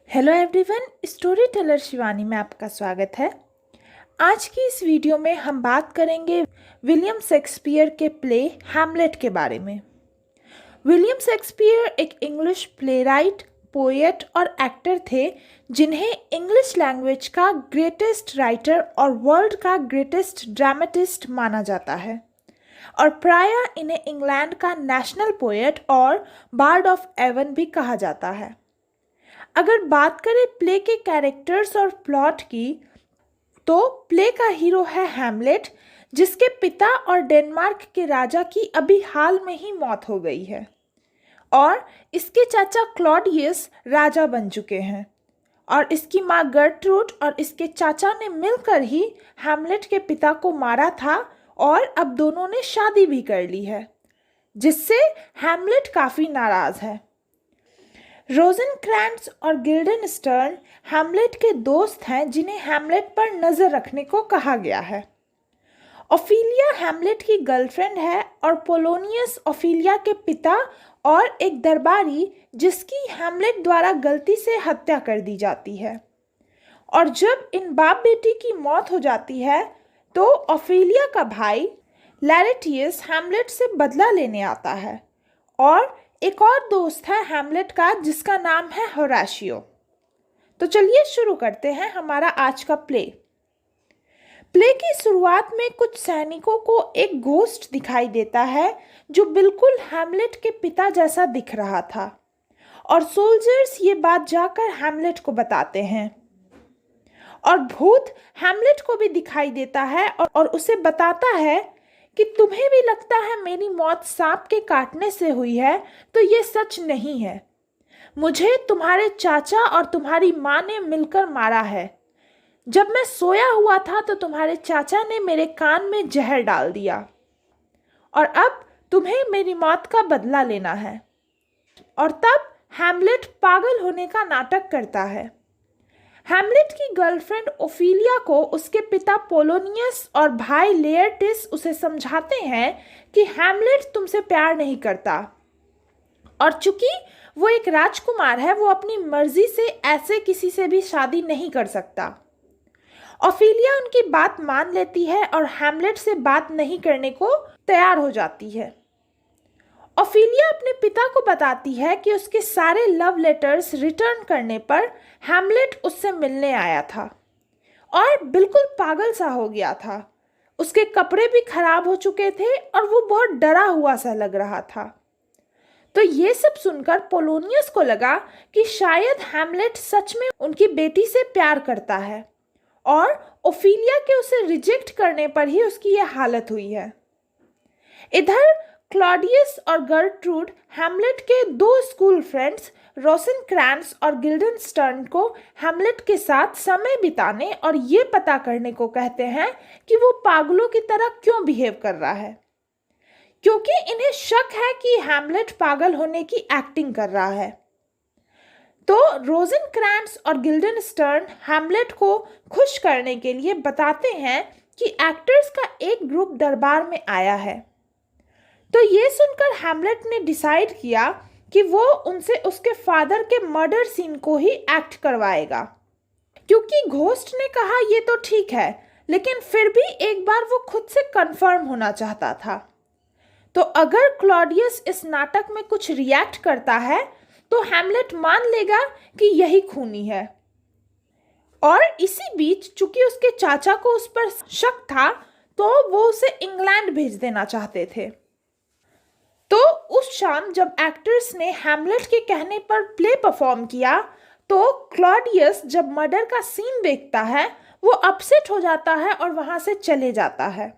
Hello everyone, story teller Shivani में आपका स्वागत है। आज की इस वीडियो में हम बात करेंगे विलियम शेक्सपियर के प्ले हैमलेट के बारे में। विलियम शेक्सपियर एक इंग्लिश प्लेराइट, पोएट और एक्टर थे जिन्हें इंग्लिश लैंग्वेज का ग्रेटेस्ट राइटर और वर्ल्ड का ग्रेटेस्ट ड्रामेटिस्ट माना जाता है और प्रायः इन्हें इंग्लैंड का नेशनल पोएट और बार्ड ऑफ एवन भी कहा जाता है। अगर बात करें प्ले के कैरेक्टर्स और प्लॉट की, तो प्ले का हीरो है हैमलेट, जिसके पिता और डेनमार्क के राजा की अभी हाल में ही मौत हो गई है और इसके चाचा क्लॉडियस राजा बन चुके हैं और इसकी माँ गर्ट्रूड और इसके चाचा ने मिलकर ही हैमलेट के पिता को मारा था और अब दोनों ने शादी भी कर ली है, जिससे हैमलेट काफ़ी नाराज़ है। रोज़ेनक्रैंट्ज़ और गिल्डेनस्टर्न हैमलेट के दोस्त हैं जिन्हें हैमलेट पर नज़र रखने को कहा गया है। ओफिलिया हैमलेट की गर्लफ्रेंड है और पोलोनियस ओफिलिया के पिता और एक दरबारी जिसकी हैमलेट द्वारा गलती से हत्या कर दी जाती है। और जब इन बाप बेटी की मौत हो जाती है तो ओफिलिया का भाई लैरेटियस हैमलेट से बदला लेने आता है और एक और दोस्त है हैमलेट का जिसका नाम है होराशियो। तो चलिए शुरू करते हैं हमारा आज का प्ले। प्ले की शुरुआत में कुछ सैनिकों को एक घोस्ट दिखाई देता है जो बिल्कुल हैमलेट के पिता जैसा दिख रहा था और सोल्जर्स ये बात जाकर हैमलेट को बताते हैं और भूत हैमलेट को भी दिखाई देता है और उसे बताता है कि तुम्हें भी लगता है मेरी मौत सांप के काटने से हुई है, तो ये सच नहीं है। मुझे तुम्हारे चाचा और तुम्हारी माँ ने मिलकर मारा है। जब मैं सोया हुआ था तो तुम्हारे चाचा ने मेरे कान में जहर डाल दिया और अब तुम्हें मेरी मौत का बदला लेना है। और तब हैमलेट पागल होने का नाटक करता है। हैमलेट की गर्लफ्रेंड ओफिलिया को उसके पिता पोलोनियस और भाई लेयरटिस उसे समझाते हैं कि हैमलेट तुमसे प्यार नहीं करता और चूंकि वो एक राजकुमार है, वो अपनी मर्जी से ऐसे किसी से भी शादी नहीं कर सकता। ओफिलिया उनकी बात मान लेती है और हैमलेट से बात नहीं करने को तैयार हो जाती है। ओफिलिया अपने पिता को बताती है कि उसके सारे लव लेटर्स रिटर्न करने पर हैमलेट उससे मिलने आया था और बिल्कुल पागल सा हो गया था। उसके कपड़े भी खराब हो चुके थे और वो बहुत डरा हुआ सा लग रहा था। तो ये सब सुनकर पोलोनियस को लगा कि शायद हैमलेट सच में उनकी बेटी से प्यार करता है और ओफिलिया के उसे रिजेक्ट करने पर ही उसकी यह हालत हुई है। इधर क्लॉडियस और गर्ट्रूड हैमलेट के दो स्कूल फ्रेंड्स रोसेनक्रैंट्ज़ और गिल्डेनस्टर्न को हैमलेट के साथ समय बिताने और ये पता करने को कहते हैं कि वो पागलों की तरह क्यों बिहेव कर रहा है, क्योंकि इन्हें शक है कि हैमलेट पागल होने की एक्टिंग कर रहा है। तो रोसेनक्रैंट्ज़ और गिल्डेनस्टर्न हैमलेट को खुश करने के लिए बताते हैं कि एक्टर्स का एक ग्रुप दरबार में आया है। तो ये सुनकर हैमलेट ने डिसाइड किया कि वो उनसे उसके फादर के मर्डर सीन को ही एक्ट करवाएगा, क्योंकि घोस्ट ने कहा ये तो ठीक है, लेकिन फिर भी एक बार वो खुद से कंफर्म होना चाहता था। तो अगर क्लॉडियस इस नाटक में कुछ रिएक्ट करता है तो हैमलेट मान लेगा कि यही खूनी है। और इसी बीच चूंकि उसके चाचा को उस पर शक था तो वो उसे इंग्लैंड भेज देना चाहते थे। तो उस शाम जब एक्टर्स ने हैमलेट के कहने पर प्ले परफॉर्म किया तो क्लॉडियस जब मर्डर का सीन देखता है वो अपसेट हो जाता है और वहां से चले जाता है।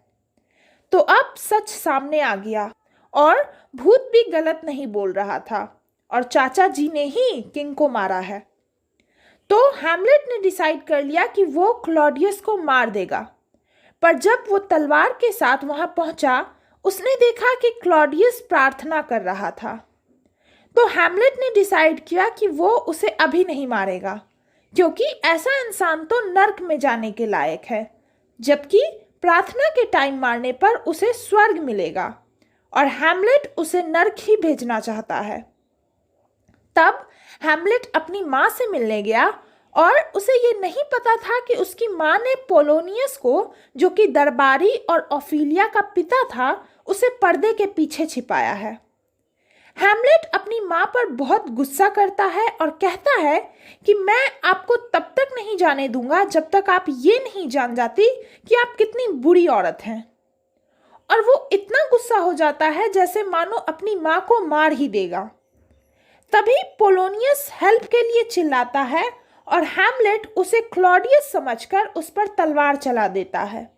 तो अब सच सामने आ गया और भूत भी गलत नहीं बोल रहा था और चाचा जी ने ही किंग को मारा है। तो हैमलेट ने डिसाइड कर लिया कि वो क्लॉडियस को मार देगा, पर जब वो तलवार के साथ वहां पहुंचा उसने देखा कि क्लॉडियस प्रार्थना कर रहा था। तो हैमलेट ने डिसाइड किया कि वो उसे अभी नहीं मारेगा, क्योंकि ऐसा इंसान तो नर्क में जाने के लायक है, जबकि प्रार्थना के टाइम मारने पर उसे स्वर्ग मिलेगा और हैमलेट उसे नर्क ही भेजना चाहता है। तब हैमलेट अपनी माँ से मिलने गया और उसे ये नहीं पता था कि उसकी माँ ने पोलोनियस को, जो कि दरबारी और ओफिलिया का पिता था, उसे पर्दे के पीछे छिपाया है। हैमलेट अपनी माँ पर बहुत गुस्सा करता है और कहता है कि मैं आपको तब तक नहीं जाने दूंगा जब तक आप ये नहीं जान जाती कि आप कितनी बुरी औरत हैं। और वो इतना गुस्सा हो जाता है जैसे मानो अपनी माँ को मार ही देगा। तभी पोलोनियस हेल्प के लिए चिल्लाता है और हैमलेट उसे क्लॉडियस समझकर उस पर तलवार चला देता है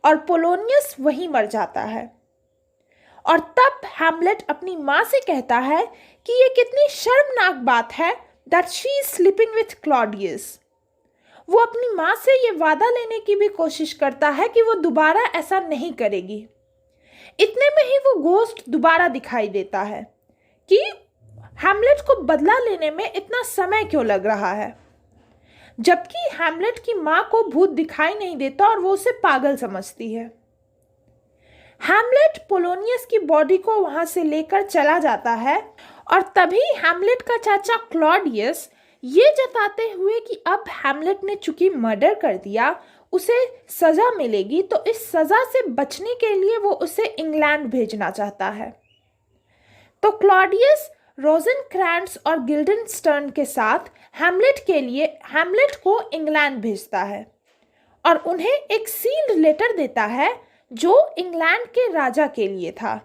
और पोलोनियस वहीं मर जाता है। और तब हैमलेट अपनी माँ से कहता है कि ये कितनी शर्मनाक बात है that she is sleeping with Claudius. वो अपनी माँ से ये वादा लेने की भी कोशिश करता है कि वो दोबारा ऐसा नहीं करेगी। इतने में ही वो घोस्ट दोबारा दिखाई देता है कि हैमलेट को बदला लेने में इतना समय क्यों लग रहा है, जबकि हैमलेट की माँ को भूत दिखाई नहीं देता और वो उसे पागल समझती है। हैमलेट पोलोनियस की बॉडी को वहां से लेकर चला जाता है और तभी हैमलेट का चाचा क्लॉडियस ये जताते हुए कि अब हैमलेट ने चूंकि मर्डर कर दिया उसे सजा मिलेगी, तो इस सजा से बचने के लिए वो उसे इंग्लैंड भेजना चाहता है। तो क्लॉडियस रोजेनक्रैंट्स और गिल्डनस्टर्न के साथ हैमलेट को इंग्लैंड भेजता है और उन्हें एक सील्ड लेटर देता है जो इंग्लैंड के राजा के लिए था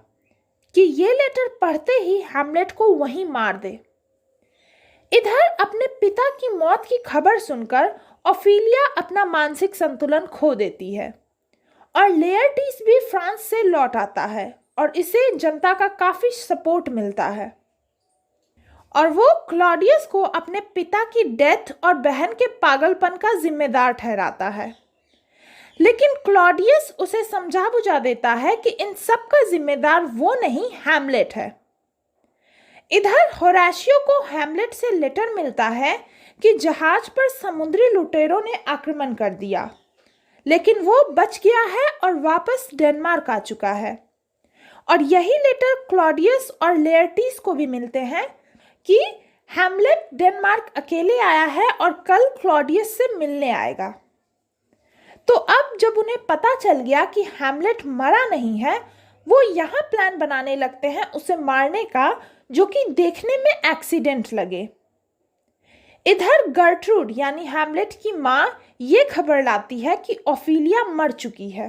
कि ये लेटर पढ़ते ही हैमलेट को वहीं मार दे। इधर अपने पिता की मौत की खबर सुनकर ओफिलिया अपना मानसिक संतुलन खो देती है और लेयरटीस भी फ्रांस से लौट आता है और इसे जनता का काफी सपोर्ट मिलता है और वो क्लॉडियस को अपने पिता की डेथ और बहन के पागलपन का जिम्मेदार ठहराता है। लेकिन क्लॉडियस उसे समझा बुझा देता है कि इन सब का जिम्मेदार वो नहीं, हैमलेट है। इधर होराशियो को हैमलेट से लेटर मिलता है कि जहाज पर समुद्री लुटेरों ने आक्रमण कर दिया, लेकिन वो बच गया है और वापस डेनमार्क आ चुका है। और यही लेटर क्लॉडियस और लेयरटीस को भी मिलते हैं कि हैमलेट डेनमार्क अकेले आया है और कल क्लॉडियस से मिलने आएगा। तो अब जब उन्हें पता चल गया कि हैमलेट मरा नहीं है, वो यहाँ प्लान बनाने लगते हैं उसे मारने का, जो कि देखने में एक्सीडेंट लगे। इधर गर्ट्रूड यानी हैमलेट की माँ ये खबर लाती है कि ओफिलिया मर चुकी है।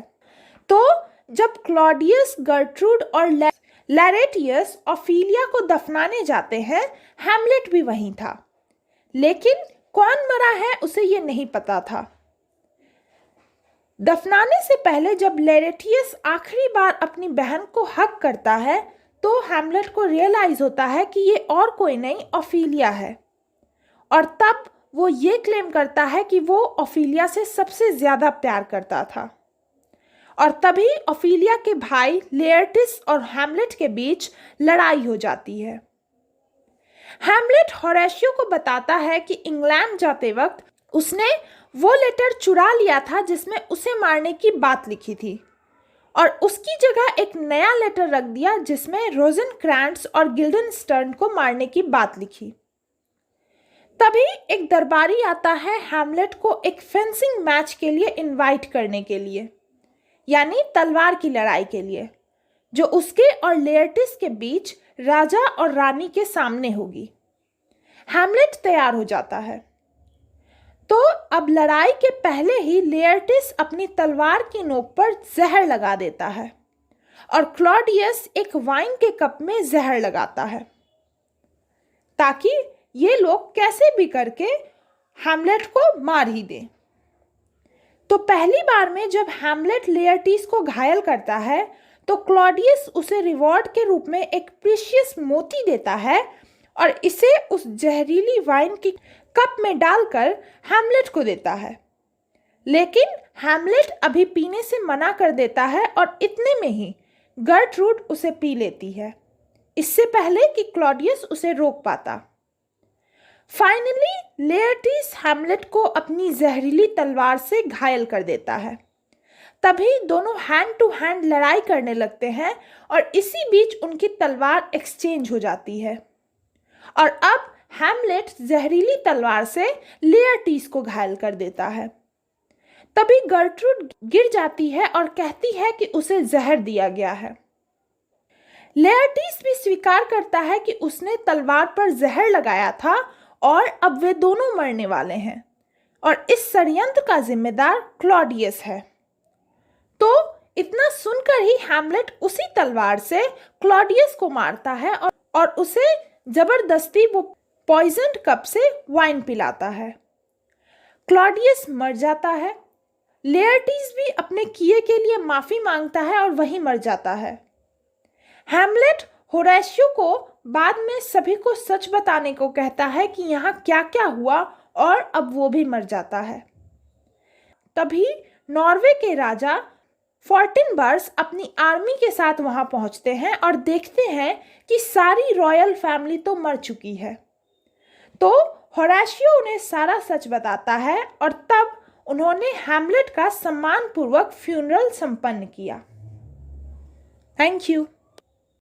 तो जब क्लॉडियस, गर्ट्रूड और लैरेटियस ओफिलिया को दफनाने जाते हैं, हैमलेट भी वहीं था, लेकिन कौन मरा है उसे ये नहीं पता था। दफनाने से पहले जब लेरेटियस आखिरी बार अपनी बहन को हक करता है तो हैमलेट को रियलाइज होता है कि ये और कोई नहीं, ओफिलिया है। और तब वो ये क्लेम करता है कि वो ओफिलिया से सबसे ज़्यादा प्यार करता था। और तभी ओफिलिया के भाई लेयरटिस और हैमलेट के बीच लड़ाई हो जाती है। हैमलेट होरेशियो को बताता है कि इंग्लैंड जाते वक्त उसने वो लेटर चुरा लिया था जिसमें उसे मारने की बात लिखी थी और उसकी जगह एक नया लेटर रख दिया जिसमें रोजेनक्रैंट्स और गिल्डनस्टर्न को मारने की बात लिखी। तभी एक दरबारी आता है हैमलेट को एक फेंसिंग मैच के लिए इनवाइट करने के लिए, यानी तलवार की लड़ाई के लिए, जो उसके और लेयरटिस के बीच राजा और रानी के सामने होगी। हैमलेट तैयार हो जाता है। तो अब लड़ाई के पहले ही लेयरटिस अपनी तलवार की नोक पर जहर लगा देता है और क्लॉडियस एक वाइन के कप में जहर लगाता है ताकि ये लोग कैसे भी करके हैमलेट को मार ही दें। तो पहली बार में जब हैमलेट लेयरटिस को घायल करता है तो क्लॉडियस उसे रिवॉर्ड के रूप में एक प्रीशियस मोती देता है और इसे उस जहरीली वाइन की कप में डालकर हैमलेट को देता है। लेकिन हैमलेट अभी पीने से मना कर देता है और इतने में ही गर्ट्रूड उसे पी लेती है, इससे पहले कि क्लॉडियस उसे रोक पाता। फाइनली लेयरटिस हैमलेट को अपनी जहरीली तलवार से घायल कर देता है। तभी दोनों हैंड टू हैंड लड़ाई करने लगते हैं और इसी बीच उनकी तलवार एक्सचेंज हो जाती है और अब हैमलेट जहरीली तलवार से लेयरटीज को घायल कर देता है। तभी गर्ट्रूड गिर जाती है और कहती है कि उसे जहर दिया गया है। लेयरटीज भी स्वीकार करता है कि उसने तलवार पर जहर लगाया था और अब वे दोनों मरने वाले हैं और इस षड्यंत्र का जिम्मेदार क्लॉडियस है। तो इतना सुनकर ही हैमलेट उसी तलवार से क्लॉडियस को मारता है और उसे जबरदस्ती वो पॉइजन्ड कप से वाइन पिलाता है। क्लॉडियस मर जाता है। लेयरटीज भी अपने किए के लिए माफी मांगता है और वहीं मर जाता है। हैमलेट होरेशियो को बाद में सभी को सच बताने को कहता है कि यहाँ क्या क्या हुआ और अब वो भी मर जाता है। तभी नॉर्वे के राजा फोर्टिनबर्स अपनी आर्मी के साथ वहां पहुंचते हैं और देखते हैं कि सारी रॉयल फैमिली तो मर चुकी है। तो होरेशियो उन्हें सारा सच बताता है और तब उन्होंने हैमलेट का सम्मानपूर्वक फ्यूनरल संपन्न किया। Thank you.